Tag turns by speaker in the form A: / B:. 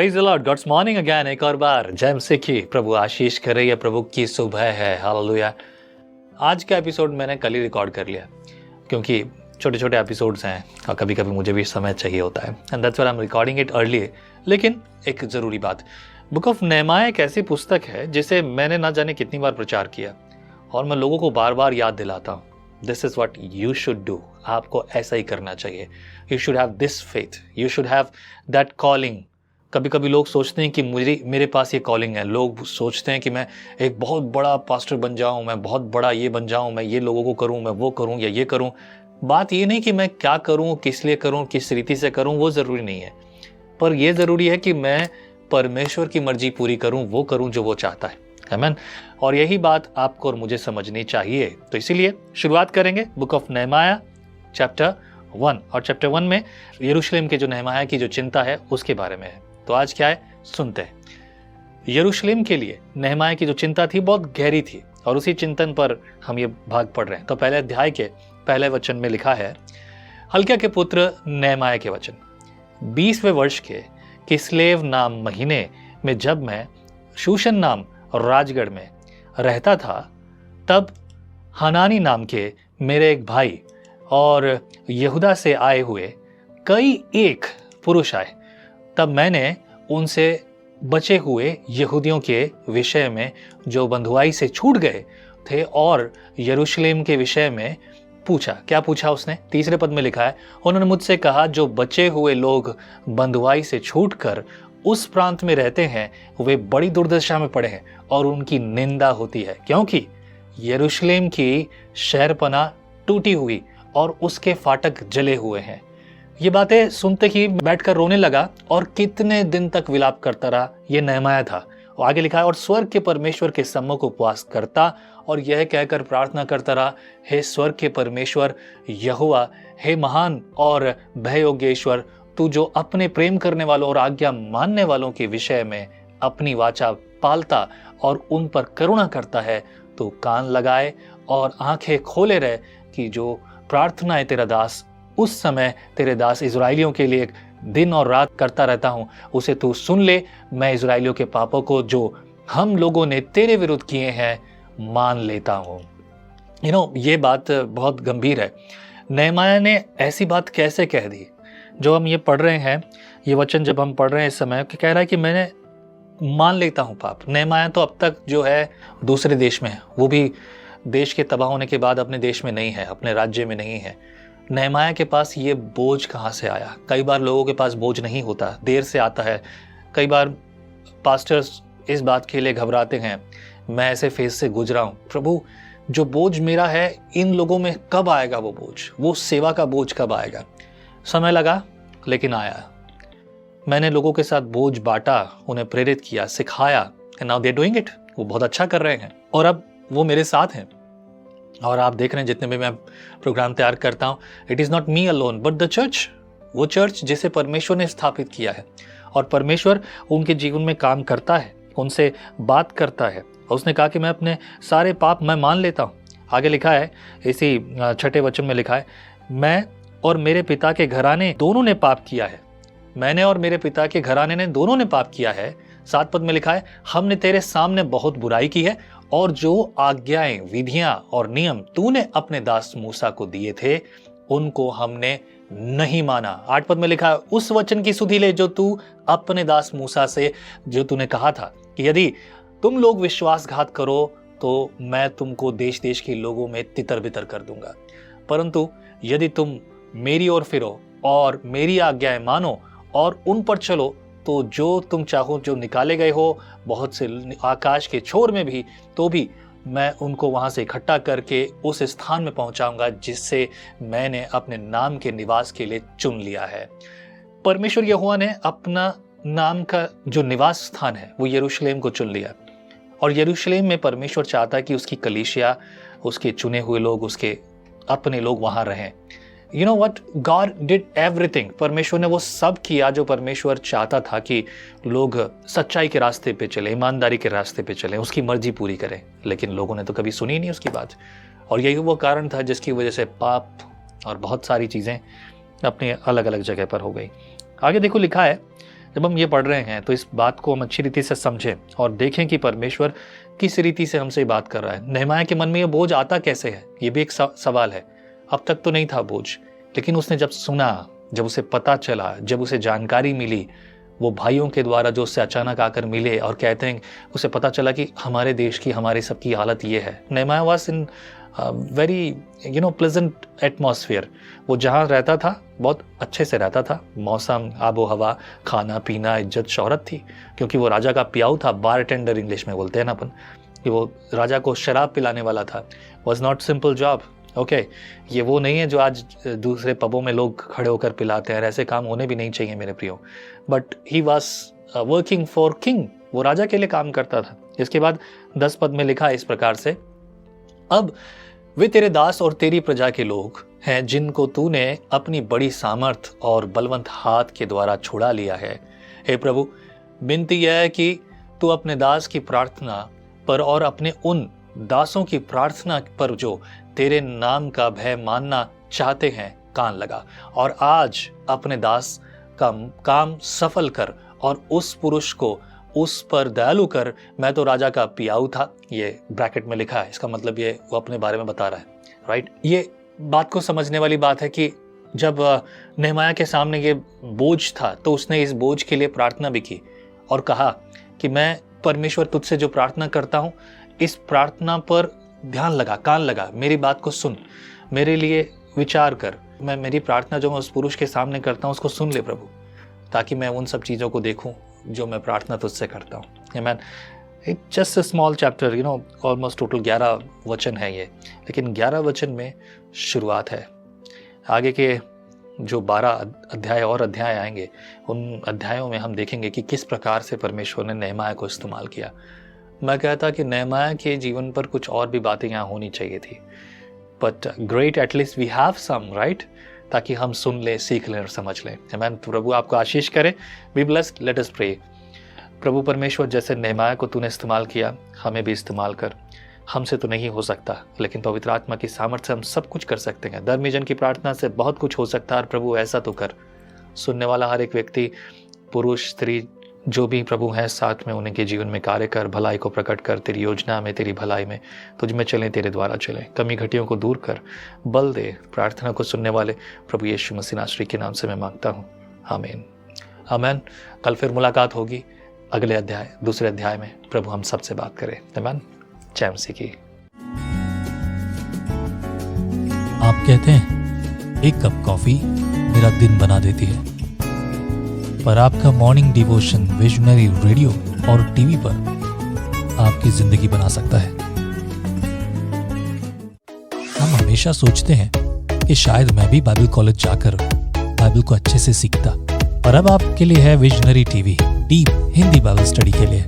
A: Praise the lord, God's morning again. एक और बार जय मसीह की। प्रभु आशीष करे, या प्रभु की सुबह है। हालेलुया। आज का एपिसोड मैंने कल ही रिकॉर्ड कर लिया क्योंकि छोटे छोटे एपिसोड्स हैं और कभी कभी मुझे भी समय चाहिए होता है, and that's why I am recording it early. लेकिन एक ज़रूरी बात, बुक ऑफ नेहमाया एक ऐसी पुस्तक है जिसे मैंने ना जाने कितनी बार प्रचार किया और मैं लोगों को बार बार याद दिलाता हूँ, this is what you should do. आपको ऐसा ही करना चाहिए। You should have this faith, you should have that calling. कभी कभी लोग सोचते हैं कि मेरे पास ये कॉलिंग है। लोग सोचते हैं कि मैं एक बहुत बड़ा पास्टर बन जाऊं, मैं बहुत बड़ा ये बन जाऊं, मैं ये लोगों को करूं, मैं वो करूं या ये करूं। बात ये नहीं कि मैं क्या करूं, किस लिए करूं, किस रीति से करूं, वो ज़रूरी नहीं है। पर यह ज़रूरी है कि मैं परमेश्वर की मर्जी पूरी करूं, वो करूं जो वो चाहता है। आमीन। और यही बात आपको और मुझे समझनी चाहिए। तो इसीलिए शुरुआत करेंगे बुक ऑफ नेहमाया चैप्टर 1। और चैप्टर 1 में यरूशलेम के जो नेहमाया की जो चिंता है उसके बारे में है। तो आज क्या है सुनते हैं। यरूशलेम के लिए नेहमाया की जो चिंता थी बहुत गहरी थी और उसी चिंतन पर हम ये भाग पढ़ रहे हैं। तो पहले अध्याय के पहले वचन में लिखा है, हल्किय्याह के पुत्र नेहमाया के वचन। 20वें वर्ष के किस्लेव नाम महीने में जब मैं शूशन नाम राजगढ़ में रहता था, तब हनानी नाम के मेरे एक भाई और यहूदा से आए हुए कई एक पुरुष आए। तब मैंने उनसे बचे हुए यहूदियों के विषय में जो बंधुआई से छूट गए थे और यरूशलेम के विषय में पूछा। क्या पूछा उसने? तीसरे पद में लिखा है, उन्होंने मुझसे कहा, जो बचे हुए लोग बंधुआई से छूटकर उस प्रांत में रहते हैं वे बड़ी दुर्दशा में पड़े हैं और उनकी निंदा होती है, क्योंकि यरूशलेम की शहरपनाह टूटी हुई और उसके फाटक जले हुए हैं। ये बातें सुनते ही बैठकर रोने लगा और कितने दिन तक विलाप करता रहा। ये नेहमाया था। और आगे लिखा है, और स्वर्ग के परमेश्वर के सम्मुख उपवास करता और यह कहकर प्रार्थना करता रहा, हे स्वर्ग के परमेश्वर यहोवा, हे महान और भययोग्य ईश्वर, तू जो अपने प्रेम करने वालों और आज्ञा मानने वालों के विषय में अपनी वाचा पालता और उन पर करुणा करता है, तो कान लगाए और आंखें खोले रहे कि जो प्रार्थनाएं तेरा दास उस समय तेरे दास इज़राइलियों के लिए दिन और रात करता रहता हूं, उसे तू सुन ले। मैं इज़राइलियों के पापों को जो हम लोगों ने तेरे विरुद्ध किए हैं मान लेता हूं। ये बात बहुत गंभीर है। नेहमाया ने ऐसी बात कैसे कह दी? जो हम ये पढ़ रहे हैं, ये वचन जब हम पढ़ रहे हैं इस समय, कह रहा है कि मैंने मान लेता हूं पाप। नेहमाया तो अब तक जो है दूसरे देश में है, वो भी देश के तबाह होने के बाद अपने देश में नहीं है, अपने राज्य में नहीं है। नेहमाया के पास ये बोझ कहाँ से आया? कई बार लोगों के पास बोझ नहीं होता, देर से आता है। कई बार पास्टर्स इस बात के लिए घबराते हैं, मैं ऐसे फेज से गुजरा हूँ, प्रभु जो बोझ मेरा है इन लोगों में कब आएगा? वो बोझ, वो सेवा का बोझ कब आएगा? समय लगा लेकिन आया। मैंने लोगों के साथ बोझ बांटा, उन्हें प्रेरित किया, सिखाया, and now they are doing it. वो बहुत अच्छा कर रहे हैं और अब वो मेरे साथ हैं। और आप देख रहे हैं जितने भी मैं प्रोग्राम तैयार करता हूँ, it is not me alone but the church. वो चर्च जिसे परमेश्वर ने स्थापित किया है और परमेश्वर उनके जीवन में काम करता है, उनसे बात करता है। और उसने कहा कि मैं अपने सारे पाप मैं मान लेता हूँ। आगे लिखा है, इसी 6ठे वचन में लिखा है, मैं और मेरे पिता के घराने दोनों ने पाप किया है। मैंने और मेरे पिता के घराने ने दोनों ने पाप किया है। 7 पद में लिखा है, हमने तेरे सामने बहुत बुराई की है और जो आज्ञाएं, विधियां और नियम तूने अपने दास मूसा को दिए थे उनको हमने नहीं माना। 8 पद में लिखा है, उस वचन की सुधि ले जो तू अपने दास मूसा से, जो तूने कहा था कि यदि तुम लोग विश्वासघात करो तो मैं तुमको देश देश के लोगों में तितर बितर कर दूंगा, परंतु यदि तुम मेरी ओर फिरो और मेरी आज्ञाएं मानो और उन पर चलो तो जो तुम चाहो, जो निकाले गए हो बहुत से आकाश के छोर में भी, तो भी मैं उनको वहां से इकट्ठा करके उस स्थान में पहुंचाऊंगा जिससे मैंने अपने नाम के निवास के लिए चुन लिया है। परमेश्वर यहोवा ने अपना नाम का जो निवास स्थान है वो यरूशलेम को चुन लिया और यरूशलेम में परमेश्वर चाहता है कि उसकी कलीसिया, उसके चुने हुए लोग, उसके अपने लोग वहां रहें। You know what? God did everything. परमेश्वर ने वो सब किया जो परमेश्वर चाहता था कि लोग सच्चाई के रास्ते पे चले, ईमानदारी के रास्ते पे चले, उसकी मर्जी पूरी करें। लेकिन लोगों ने तो कभी सुनी नहीं उसकी बात, और यही वो कारण था जिसकी वजह से पाप और बहुत सारी चीज़ें अपनी अलग अलग जगह पर हो गई। आगे देखो लिखा है, जब हम ये पढ़ रहे हैं तो इस बात को हम अच्छी रीति से समझें और देखें कि परमेश्वर किस रीति से हमसे बात कर रहा है। नेहमाया के मन में ये बोझ आता कैसे है, ये भी एक सवाल है। अब तक तो नहीं था बोझ, लेकिन उसने जब सुना, जब उसे पता चला, जब उसे जानकारी मिली, वो भाइयों के द्वारा जो उससे अचानक आकर मिले और कहते हैं, उसे पता चला कि हमारे देश की, हमारी सबकी हालत ये है। नेहमाया was in very pleasant atmosphere. वो जहाँ रहता था बहुत अच्छे से रहता था, मौसम, आबो हवा, खाना पीना, इज्जत शोहरत थी, क्योंकि वो राजा का पियाऊ था। बार टेंडर इंग्लिश में बोलते हैं ना अपन, कि वो राजा को शराब पिलाने वाला था। Was not simple job. Okay, ये वो नहीं है जो आज दूसरे पबों में लोग खड़े होकर पिलाते हैं, ऐसे काम होने भी नहीं चाहिए मेरे प्रियो। But he was working for king, वो राजा के लिए काम करता था। इसके बाद 10 पद में लिखा इस प्रकार से, अब वे तेरे दास और तेरी प्रजा के लोग हैं जिनको तूने अपनी बड़ी सामर्थ और बलवंत हाथ के द्वारा छुड़ा लिया है। हे प्रभु, विनती यह है कि तू अपने दास की प्रार्थना पर और अपने उन दासों की प्रार्थना पर जो तेरे नाम का भय मानना चाहते हैं कान लगा, और आज अपने दास का काम सफल कर और उस पुरुष को उस पर दयालु कर। मैं तो राजा का पियाऊ था, ये ब्रैकेट में लिखा है, इसका मतलब ये वो अपने बारे में बता रहा है, राइट। ये बात को समझने वाली बात है कि जब नेहमाया के सामने ये बोझ था तो उसने इस बोझ के लिए प्रार्थना भी की और कहा कि मैं परमेश्वर तुझसे जो प्रार्थना करता हूँ, इस प्रार्थना पर ध्यान लगा, कान लगा, मेरी बात को सुन, मेरे लिए विचार कर। मैं मेरी प्रार्थना जो मैं उस पुरुष के सामने करता हूँ उसको सुन ले प्रभु, ताकि मैं उन सब चीज़ों को देखूं जो मैं प्रार्थना तुझसे करता हूँ। आमीन। It's just a small chapter, almost total 11 वचन है ये, लेकिन 11 वचन में शुरुआत है। आगे के जो 12 अध्याय और अध्याय आएंगे, उन अध्यायों में हम देखेंगे कि किस प्रकार से परमेश्वर ने नेहमाया को इस्तेमाल किया। मैं कहता कि नेहमाया के जीवन पर कुछ और भी बातें यहाँ होनी चाहिए थी, but great, at least we have some, right, ताकि हम सुन ले, सीख लें और समझ लें। आमीन। प्रभु आपको आशीष करे। Be blessed. Let us pray. प्रभु परमेश्वर, जैसे नेहमाया को तूने इस्तेमाल किया, हमें भी इस्तेमाल कर। हमसे तो नहीं हो सकता, लेकिन पवित्र आत्मा की सामर्थ्य से हम सब कुछ कर सकते हैं। धर्मी जन की प्रार्थना से बहुत कुछ हो सकता है। और प्रभु ऐसा तो कर, सुनने वाला हर एक व्यक्ति, पुरुष स्त्री जो भी प्रभु है साथ में, उनके जीवन में कार्य कर, भलाई को प्रकट कर, तेरी योजना में, तेरी भलाई में तुझ में चलें, तेरे द्वारा चलें। कमी घटियों को दूर कर, बल दे। प्रार्थना को सुनने वाले प्रभु यीशु मसीह नासरी के नाम से मैं मांगता हूँ, आमीन। आमीन। कल फिर मुलाकात होगी अगले अध्याय, दूसरे अध्याय में। प्रभु हम सबसे बात करें। आमीन। जय मसीह की।
B: आप कहते हैं एक कप कॉफी मेरा दिन बना देती है, पर आपका मॉर्निंग डिवोशन विजनरी रेडियो और टीवी पर आपकी जिंदगी बना सकता है। हम हमेशा सोचते हैं कि शायद मैं भी बाइबल कॉलेज जाकर बाइबल को अच्छे से सीखता, पर अब आपके लिए है visionary TV, deep Hindi Bible study के लिए।